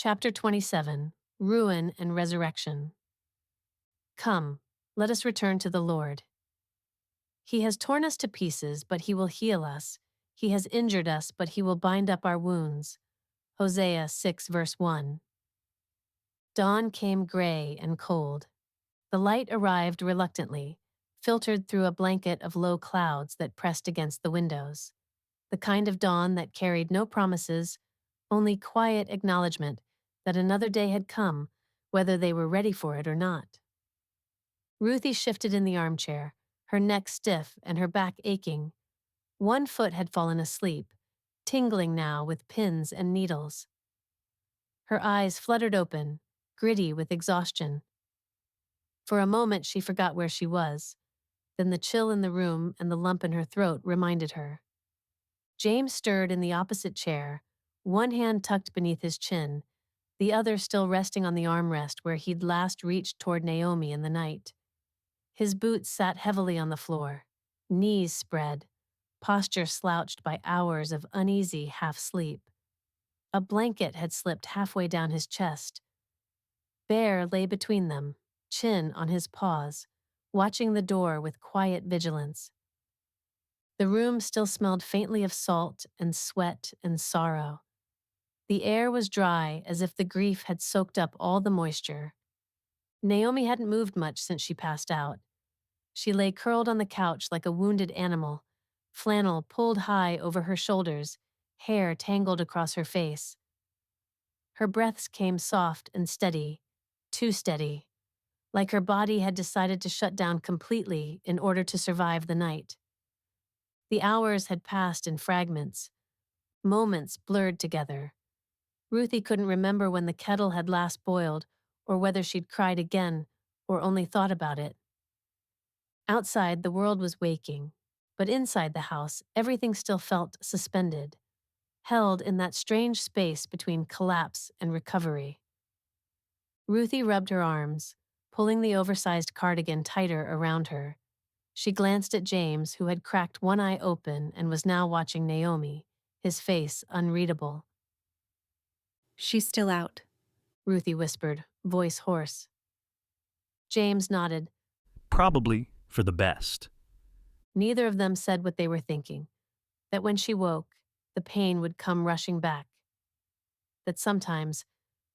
Chapter 27, Ruin and Resurrection. Come, let us return to the Lord. He has torn us to pieces, but he will heal us. He has injured us, but he will bind up our wounds. Hosea 6 verse 1. Dawn came gray and cold. The light arrived reluctantly, filtered through a blanket of low clouds that pressed against the windows. The kind of dawn that carried no promises, only quiet acknowledgement that another day had come, whether they were ready for it or not. Ruthie shifted in the armchair, her neck stiff and her back aching. One foot had fallen asleep, tingling now with pins and needles. Her eyes fluttered open, gritty with exhaustion. For a moment she forgot where she was. Then the chill in the room and the lump in her throat reminded her. James stirred in the opposite chair, one hand tucked beneath his chin, the other still resting on the armrest where he'd last reached toward Naomi in the night. His boots sat heavily on the floor, knees spread, posture slouched by hours of uneasy half-sleep. A blanket had slipped halfway down his chest. Bear lay between them, chin on his paws, watching the door with quiet vigilance. The room still smelled faintly of salt and sweat and sorrow. The air was dry as if the grief had soaked up all the moisture. Naomi hadn't moved much since she passed out. She lay curled on the couch like a wounded animal, flannel pulled high over her shoulders, hair tangled across her face. Her breaths came soft and steady, too steady, like her body had decided to shut down completely in order to survive the night. The hours had passed in fragments, moments blurred together. Ruthie couldn't remember when the kettle had last boiled, or whether she'd cried again, or only thought about it. Outside, the world was waking, but inside the house, everything still felt suspended, held in that strange space between collapse and recovery. Ruthie rubbed her arms, pulling the oversized cardigan tighter around her. She glanced at James, who had cracked one eye open and was now watching Naomi, his face unreadable. She's still out, Ruthie whispered, voice hoarse. James nodded. Probably for the best. Neither of them said what they were thinking, that when she woke, the pain would come rushing back. That sometimes,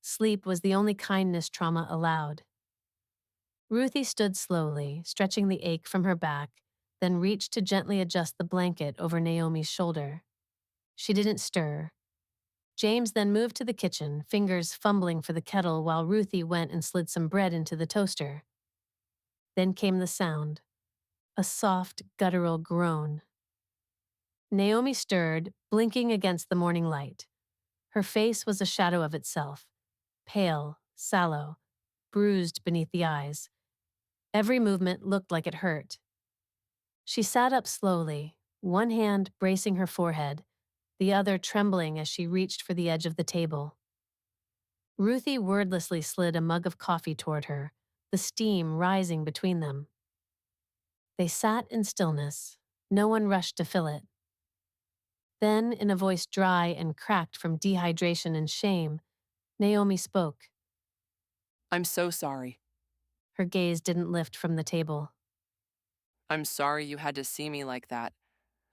sleep was the only kindness trauma allowed. Ruthie stood slowly, stretching the ache from her back, then reached to gently adjust the blanket over Naomi's shoulder. She didn't stir. James then moved to the kitchen, fingers fumbling for the kettle while Ruthie went and slid some bread into the toaster. Then came the sound, a soft, guttural groan. Naomi stirred, blinking against the morning light. Her face was a shadow of itself, pale, sallow, bruised beneath the eyes. Every movement looked like it hurt. She sat up slowly, one hand bracing her forehead, the other trembling as she reached for the edge of the table. Ruthie wordlessly slid a mug of coffee toward her, the steam rising between them. They sat in stillness. No one rushed to fill it. Then, in a voice dry and cracked from dehydration and shame, Naomi spoke. I'm so sorry. Her gaze didn't lift from the table. I'm sorry you had to see me like that.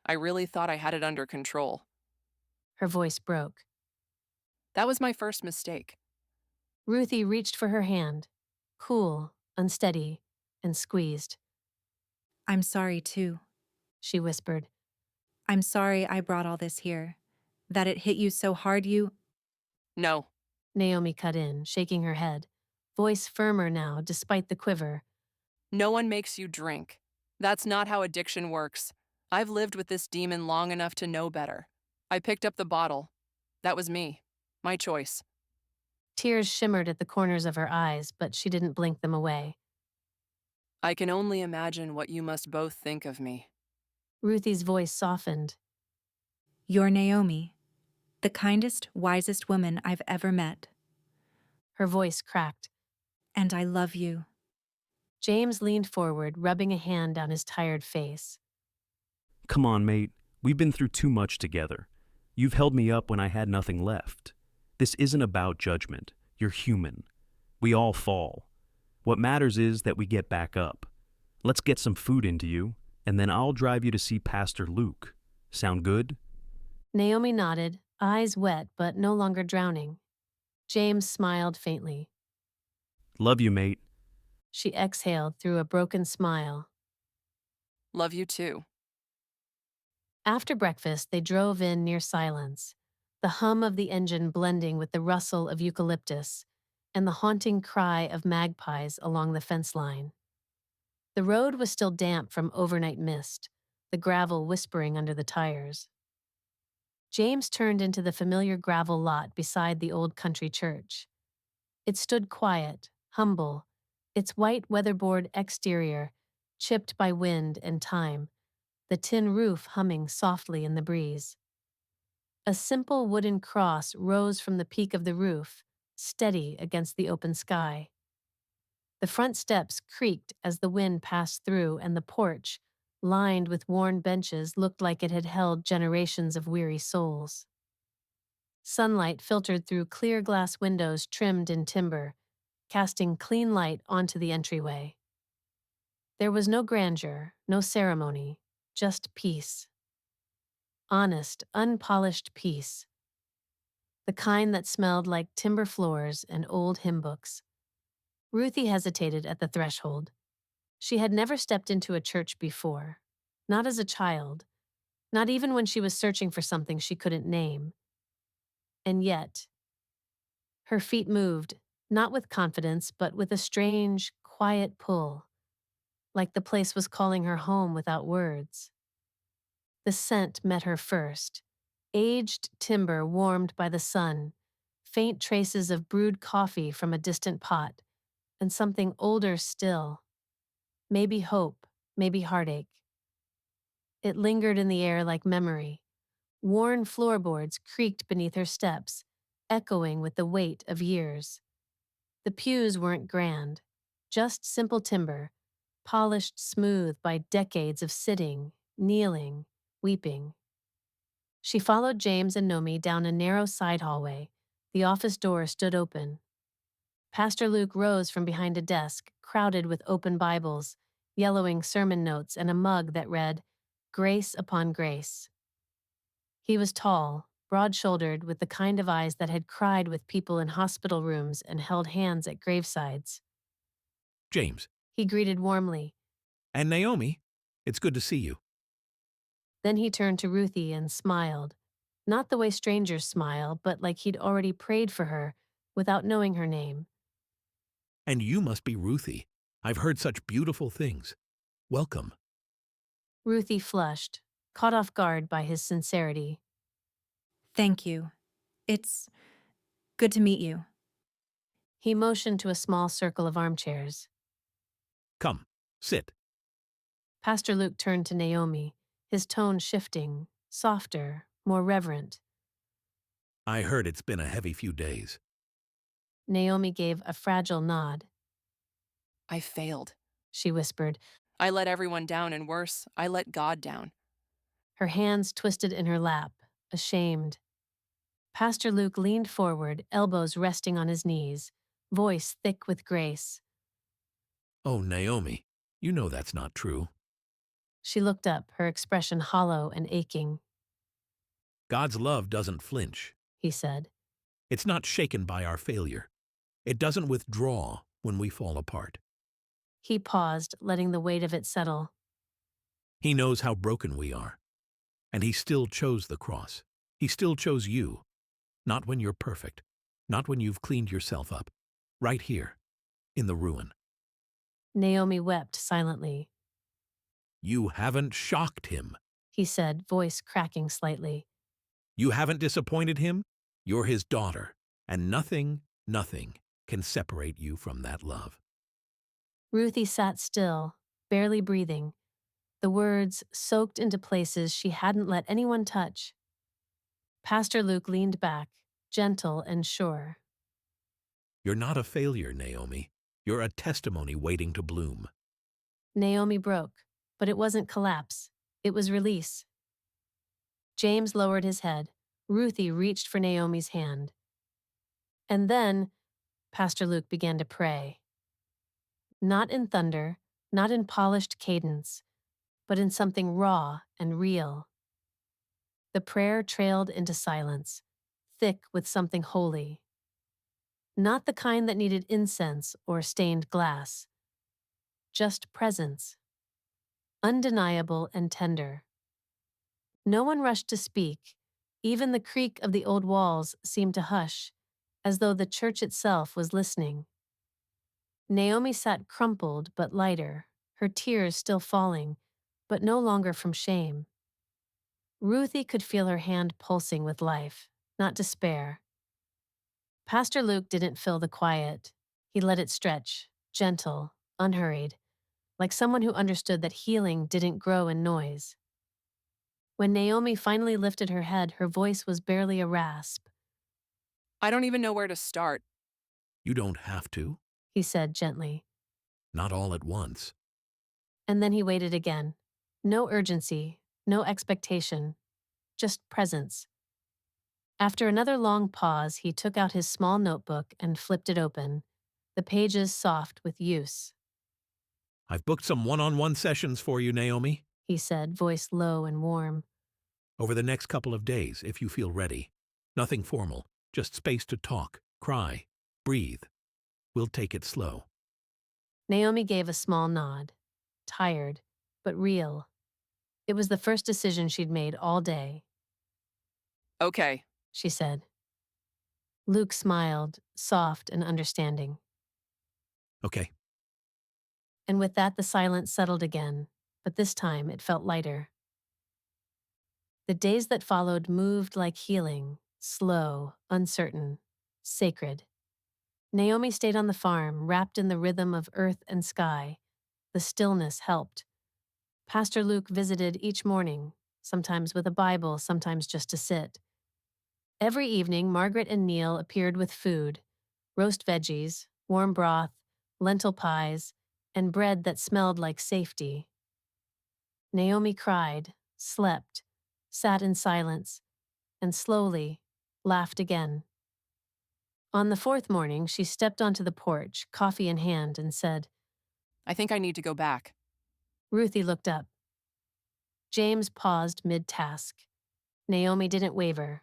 I really thought I had it under control. Her voice broke. That was my first mistake. Ruthie reached for her hand, cool, unsteady, and squeezed. I'm sorry too. She whispered. I'm sorry I brought all this here. That it hit you so hard No, Naomi cut in, shaking her head, voice firmer now despite the quiver. no one makes you drink. That's not how addiction works. I've lived with this demon long enough to know better. I picked up the bottle. That was me. My choice. Tears shimmered at the corners of her eyes, but she didn't blink them away. I can only imagine what you must both think of me. Ruthie's voice softened. You're Naomi, the kindest, wisest woman I've ever met. Her voice cracked. And I love you. James leaned forward, rubbing a hand down his tired face. Come on, mate. We've been through too much together. You've held me up when I had nothing left. This isn't about judgment. You're human. We all fall. What matters is that we get back up. Let's get some food into you, and then I'll drive you to see Pastor Luke. Sound good? Naomi nodded, eyes wet but no longer drowning. James smiled faintly. Love you, mate. She exhaled through a broken smile. Love you too. After breakfast, they drove in near silence, the hum of the engine blending with the rustle of eucalyptus and the haunting cry of magpies along the fence line. The road was still damp from overnight mist, the gravel whispering under the tires. James turned into the familiar gravel lot beside the old country church. It stood quiet, humble, its white weatherboard exterior chipped by wind and time, the tin roof humming softly in the breeze. A simple wooden cross rose from the peak of the roof, steady against the open sky. The front steps creaked as the wind passed through, and the porch, lined with worn benches, looked like it had held generations of weary souls. Sunlight filtered through clear glass windows trimmed in timber, casting clean light onto the entryway. There was no grandeur, no ceremony, just peace. Honest, unpolished peace. The kind that smelled like timber floors and old hymn books. Ruthie hesitated at the threshold. She had never stepped into a church before, not as a child, not even when she was searching for something she couldn't name. And yet, her feet moved, not with confidence, but with a strange, quiet pull, like the place was calling her home without words. The scent met her first, aged timber warmed by the sun, faint traces of brewed coffee from a distant pot, and something older still. Maybe hope, maybe heartache. It lingered in the air like memory. Worn floorboards creaked beneath her steps, echoing with the weight of years. The pews weren't grand, just simple timber, polished smooth by decades of sitting, kneeling, weeping. She followed James and Nomi down a narrow side hallway. The office door stood open. Pastor Luke rose from behind a desk, crowded with open Bibles, yellowing sermon notes, and a mug that read, "Grace upon Grace." He was tall, broad-shouldered, with the kind of eyes that had cried with people in hospital rooms and held hands at gravesides. James. He greeted warmly. And Naomi, it's good to see you. Then he turned to Ruthie and smiled. Not the way strangers smile, but like he'd already prayed for her, without knowing her name. And you must be Ruthie. I've heard such beautiful things. Welcome. Ruthie flushed, caught off guard by his sincerity. Thank you. It's good to meet you. He motioned to a small circle of armchairs. Come, sit. Pastor Luke turned to Naomi, his tone shifting, softer, more reverent. I heard it's been a heavy few days. Naomi gave a fragile nod. I failed. She whispered. I let everyone down, and worse, I let God down. Her hands twisted in her lap, ashamed. Pastor Luke leaned forward, elbows resting on his knees, voice thick with grace. Oh, Naomi, you know that's not true. She looked up, her expression hollow and aching. God's love doesn't flinch. He said. It's not shaken by our failure. It doesn't withdraw when we fall apart. He paused, letting the weight of it settle. He knows how broken we are. And he still chose the cross. He still chose you. Not when you're perfect. Not when you've cleaned yourself up. Right here, in the ruin. Naomi wept silently. You haven't shocked him. He said, voice cracking slightly. You haven't disappointed him. You're his daughter. And nothing can separate you from that love. Ruthie sat still, barely breathing, the words soaked into places she hadn't let anyone touch. Pastor Luke leaned back, gentle and sure. You're not a failure, Naomi. You're a testimony waiting to bloom. Naomi broke, but it wasn't collapse. It was release. James lowered his head. Ruthie reached for Naomi's hand. And then Pastor Luke began to pray. Not in thunder, not in polished cadence, but in something raw and real. The prayer trailed into silence, thick with something holy. Not the kind that needed incense or stained glass. Just presence. Undeniable and tender. No one rushed to speak. Even the creak of the old walls seemed to hush, as though the church itself was listening. Naomi sat crumpled but lighter, her tears still falling, but no longer from shame. Ruthie could feel her hand pulsing with life, not despair. Pastor Luke didn't fill the quiet. He let it stretch, gentle, unhurried, like someone who understood that healing didn't grow in noise. When Naomi finally lifted her head, her voice was barely a rasp. I don't even know where to start. You don't have to. He said gently. Not all at once. And then he waited again. No urgency, no expectation, just presence. After another long pause, he took out his small notebook and flipped it open, the pages soft with use. I've booked some one-on-one sessions for you, Naomi. He said, voice low and warm. Over the next couple of days, if you feel ready. Nothing formal, just space to talk, cry, breathe. We'll take it slow. Naomi gave a small nod. Tired, but real. It was the first decision she'd made all day. Okay. She said. Luke smiled, soft and understanding. Okay. And with that, the silence settled again, but this time it felt lighter. The days that followed moved like healing, slow, uncertain, sacred. Naomi stayed on the farm, wrapped in the rhythm of earth and sky. The stillness helped. Pastor Luke visited each morning, sometimes with a Bible, sometimes just to sit. Every evening, Margaret and Neil appeared with food, roast veggies, warm broth, lentil pies, and bread that smelled like safety. Naomi cried, slept, sat in silence, and slowly laughed again. On the fourth morning, she stepped onto the porch, coffee in hand, and said, I think I need to go back. Ruthie looked up. James paused mid-task. Naomi didn't waver.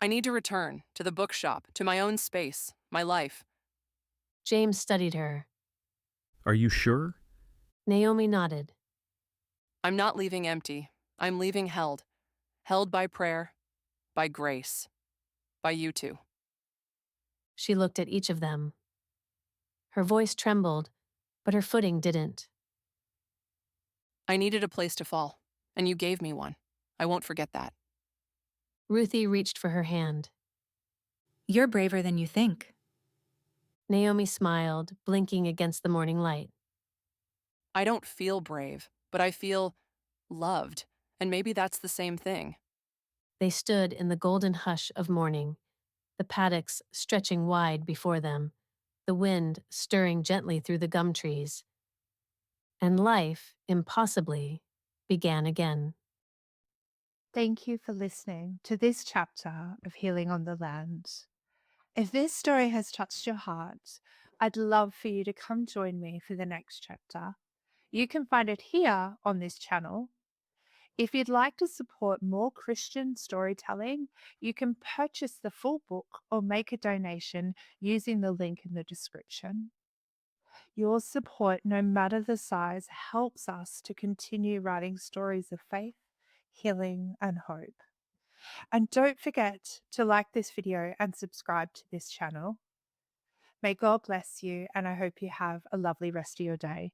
I need to return to the bookshop, to my own space, my life. James studied her. Are you sure? Naomi nodded. I'm not leaving empty. I'm leaving held. Held by prayer, by grace, by you two. She looked at each of them. Her voice trembled, but her footing didn't. I needed a place to fall, and you gave me one. I won't forget that. Ruthie reached for her hand. You're braver than you think. Naomi smiled, blinking against the morning light. I don't feel brave, but I feel loved, and maybe that's the same thing. They stood in the golden hush of morning, the paddocks stretching wide before them, the wind stirring gently through the gum trees. And life, impossibly, began again. Thank you for listening to this chapter of Healing on the Land. If this story has touched your heart, I'd love for you to come join me for the next chapter. You can find it here on this channel. If you'd like to support more Christian storytelling, you can purchase the full book or make a donation using the link in the description. Your support, no matter the size, helps us to continue writing stories of faith, healing, and hope. And don't forget to like this video and subscribe to this channel. May God bless you, and I hope you have a lovely rest of your day.